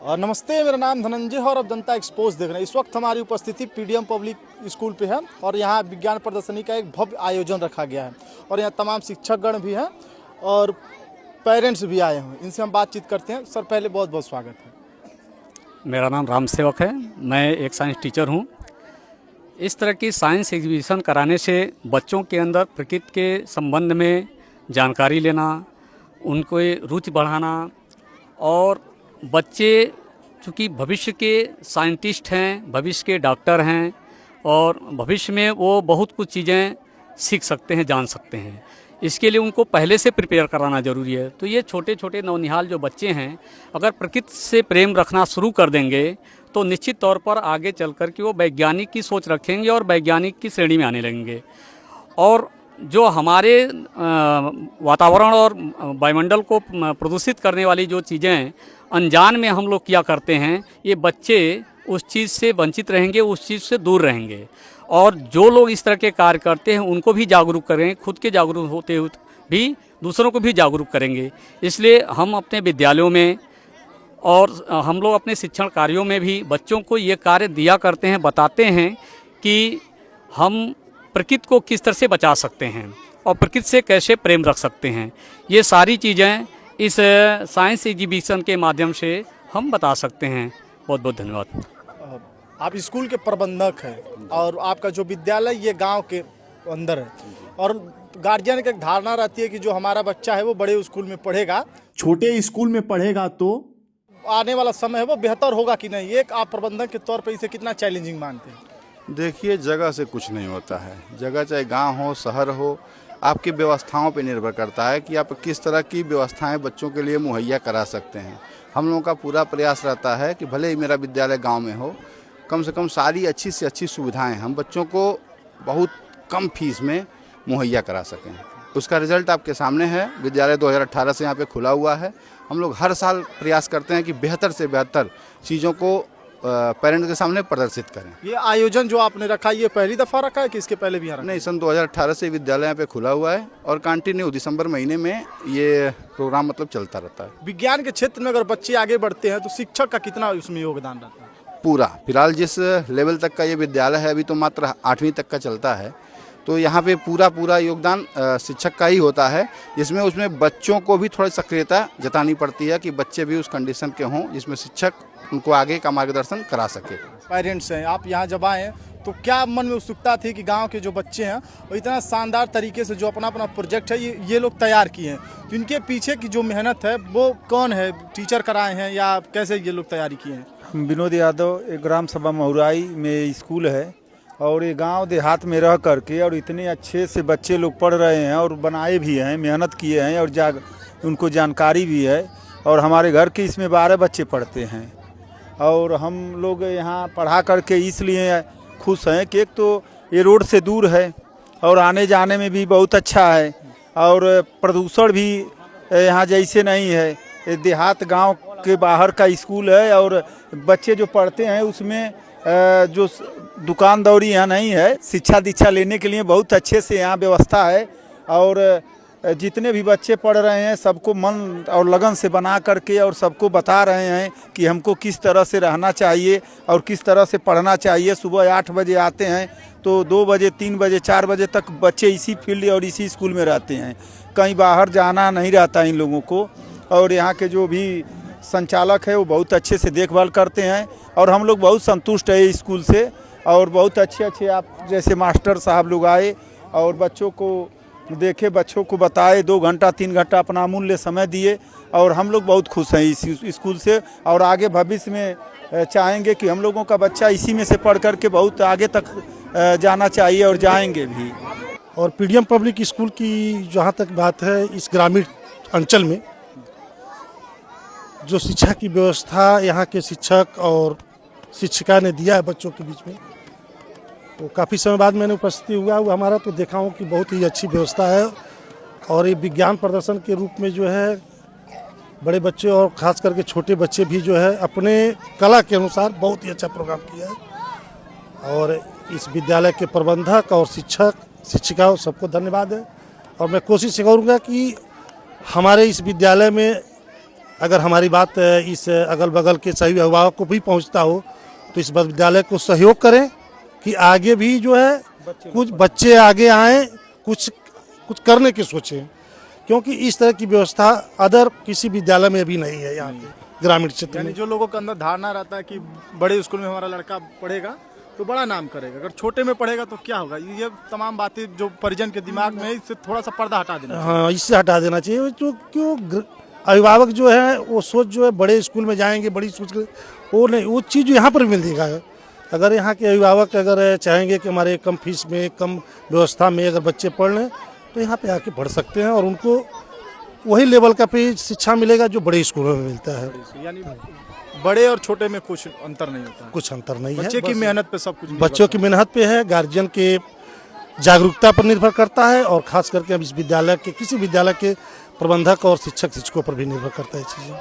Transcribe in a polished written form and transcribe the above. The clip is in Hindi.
और नमस्ते, मेरा नाम धनंजय है और अब जनता एक्सपोज देख रहे हैं। इस वक्त हमारी उपस्थिति पीडीएम पब्लिक स्कूल पे है और यहाँ विज्ञान प्रदर्शनी का एक भव्य आयोजन रखा गया है और यहाँ तमाम शिक्षकगण भी हैं और पेरेंट्स भी आए हैं। इनसे हम बातचीत करते हैं। सर, पहले बहुत बहुत स्वागत है। मेरा नाम राम सेवक है, मैं एक साइंस टीचर हूँ। इस तरह की साइंस एग्जीबिशन कराने से बच्चों के अंदर प्रकृति के संबंध में जानकारी लेना, उनको रुचि बढ़ाना और बच्चे चूँकि भविष्य के साइंटिस्ट हैं, भविष्य के डॉक्टर हैं और भविष्य में वो बहुत कुछ चीज़ें सीख सकते हैं, जान सकते हैं। इसके लिए उनको पहले से प्रिपेयर कराना ज़रूरी है। तो ये छोटे छोटे नौनिहाल जो बच्चे हैं, अगर प्रकृति से प्रेम रखना शुरू कर देंगे तो निश्चित तौर पर आगे चल कर के वो वैज्ञानिक की सोच रखेंगे और वैज्ञानिक की श्रेणी में आने लगेंगे। और जो हमारे वातावरण और वायुमंडल को प्रदूषित करने वाली जो चीज़ें अनजान में हम लोग किया करते हैं, ये बच्चे उस चीज़ से वंचित रहेंगे, उस चीज़ से दूर रहेंगे। और जो लोग इस तरह के कार्य करते हैं उनको भी जागरूक करें, खुद के जागरूक होते हुए भी दूसरों को भी जागरूक करेंगे। इसलिए हम अपने विद्यालयों में और हम लोग अपने शिक्षण कार्यों में भी बच्चों को ये कार्य दिया करते हैं, बताते हैं कि हम प्रकृति को किस तरह से बचा सकते हैं और प्रकृति से कैसे प्रेम रख सकते हैं। ये सारी चीज़ें इस साइंस एग्जीबिशन के माध्यम से हम बता सकते हैं। बहुत बहुत धन्यवाद। आप स्कूल के प्रबंधक हैं और आपका जो विद्यालय ये गांव के अंदर है और गार्जियन की एक धारणा रहती है कि जो हमारा बच्चा है वो बड़े स्कूल में पढ़ेगा, छोटे स्कूल में पढ़ेगा तो आने वाला समय है वो बेहतर होगा कि नहीं। एक आप प्रबंधक के तौर पे इसे कितना चैलेंजिंग मानते हैं? देखिए, जगह से कुछ नहीं होता है। जगह चाहे गांव हो, शहर हो, आपकी व्यवस्थाओं पे निर्भर करता है कि आप किस तरह की व्यवस्थाएं बच्चों के लिए मुहैया करा सकते हैं। हम लोगों का पूरा प्रयास रहता है कि भले ही मेरा विद्यालय गांव में हो, कम से कम सारी अच्छी से अच्छी सुविधाएं हम बच्चों को बहुत कम फीस में मुहैया करा सकें। उसका रिजल्ट आपके सामने है। विद्यालय 2018 से यहाँ पे खुला हुआ है। हम लोग हर साल प्रयास करते हैं कि बेहतर से बेहतर चीज़ों को पेरेंट्स के सामने प्रदर्शित करें। ये आयोजन जो आपने रखा, ये पहली दफ़ा रखा है कि इसके पहले भी यहाँ रखा? नहीं, सन 2018 से विद्यालय यहाँ पे खुला हुआ है और कंटिन्यू दिसंबर महीने में ये प्रोग्राम चलता रहता है। विज्ञान के क्षेत्र में अगर बच्चे आगे बढ़ते हैं तो शिक्षक का कितना उसमें योगदान रहता है? पूरा, फिलहाल जिस लेवल तक का ये विद्यालय है, अभी तो मात्र 8वीं तक का चलता है, तो यहाँ पे पूरा योगदान शिक्षक का ही होता है, जिसमें उसमें बच्चों को भी थोड़ी सक्रियता जतानी पड़ती है कि बच्चे भी उस कंडीशन के हों जिसमें शिक्षक उनको आगे का मार्गदर्शन करा सके। पेरेंट्स हैं, आप यहाँ जब आए तो क्या मन में उत्सुकता थी कि गांव के जो बच्चे हैं वो इतना शानदार तरीके से जो अपना प्रोजेक्ट है ये लोग तैयार किए हैं, तो इनके पीछे की जो मेहनत है वो कौन है? टीचर कराए हैं या कैसे ये लोग तैयारी किए हैं? विनोद यादव, एक ग्राम सभा महुराई में स्कूल है और ये गांव देहात में रह करके और इतने अच्छे से बच्चे लोग पढ़ रहे हैं और बनाए भी हैं, मेहनत किए हैं और उनको जानकारी भी है। और हमारे घर के इसमें 12 बच्चे पढ़ते हैं और हम लोग यहाँ पढ़ा करके इसलिए खुश हैं कि एक तो ये रोड से दूर है और आने जाने में भी बहुत अच्छा है और प्रदूषण भी यहाँ जैसे नहीं है। ये देहात गांव के बाहर का स्कूल है और बच्चे जो पढ़ते हैं उसमें जो दुकानदौरी यहाँ नहीं है। शिक्षा दीक्षा लेने के लिए बहुत अच्छे से यहाँ व्यवस्था है और जितने भी बच्चे पढ़ रहे हैं सबको मन और लगन से बना करके और सबको बता रहे हैं कि हमको किस तरह से रहना चाहिए और किस तरह से पढ़ना चाहिए। सुबह 8 बजे आते हैं तो 2 बजे, 3 बजे, 4 बजे तक बच्चे इसी फील्ड और इसी स्कूल में रहते हैं, कहीं बाहर जाना नहीं रहता इन लोगों को। और यहाँ के जो भी संचालक है वो बहुत अच्छे से देखभाल करते हैं और हम लोग बहुत संतुष्ट है इस स्कूल से। और बहुत अच्छे आप जैसे मास्टर साहब लोग आए और बच्चों को देखे, बच्चों को बताए, 2 घंटा 3 घंटा अपना अमूल्य समय दिए और हम लोग बहुत खुश हैं इस स्कूल से। और आगे भविष्य में चाहेंगे कि हम लोगों का बच्चा इसी में से पढ़ करके बहुत आगे तक जाना चाहिए और जाएंगे भी। और पीडीएम पब्लिक स्कूल की जहाँ तक बात है, इस ग्रामीण अंचल में जो शिक्षा की व्यवस्था यहाँ के शिक्षक और शिक्षिका ने दिया है बच्चों के बीच में, तो काफ़ी समय बाद मैंने उपस्थिति हुआ वो हमारा तो देखा हूँ कि बहुत ही अच्छी व्यवस्था है। और ये विज्ञान प्रदर्शन के रूप में जो है बड़े बच्चे और ख़ास करके छोटे बच्चे भी जो है अपने कला के अनुसार बहुत ही अच्छा प्रोग्राम किया है। और इस विद्यालय के प्रबंधक और शिक्षक शिक्षिकाओं सबको धन्यवाद है। और मैं कोशिश करूँगा कि हमारे इस विद्यालय में अगर हमारी बात इस अगल बगल के सभी अभिभावक को भी पहुंचता हो तो इस विद्यालय को सहयोग करें कि आगे भी जो है कुछ बच्चे आगे आएँ, कुछ करने की सोचें, क्योंकि इस तरह की व्यवस्था अदर किसी विद्यालय में अभी नहीं है यहाँ के ग्रामीण क्षेत्र यानी में। जो लोगों के अंदर धारणा रहता है कि बड़े स्कूल में हमारा लड़का पढ़ेगा तो बड़ा नाम करेगा, अगर छोटे में पढ़ेगा तो क्या होगा, ये तमाम बातें जो परिजन के दिमाग में है, इससे थोड़ा सा पर्दा हटा देना चाहिए। हाँ, इससे हटा देना चाहिए। जो क्यों अभिभावक जो है वो सोच जो है बड़े स्कूल में जाएंगे, बड़ी सोच वो नहीं, वो चीज़ यहाँ पर मिलेगा। अगर यहाँ के अभिभावक अगर चाहेंगे कि हमारे कम फीस में, कम व्यवस्था में अगर बच्चे पढ़ लें तो यहाँ पे आके पढ़ सकते हैं और उनको वही लेवल का पे शिक्षा मिलेगा जो बड़े स्कूलों में मिलता है। यानी बड़े और छोटे में कुछ अंतर नहीं होता है। कुछ अंतर नहीं है, बच्चे की बस मेहनत पे सब कुछ बच्चों की मेहनत पे है, गार्जियन के जागरूकता पर निर्भर करता है और खास करके अब इस विद्यालय के किसी विद्यालय के प्रबंधक और शिक्षकों पर भी निर्भर करता है चीज़ें।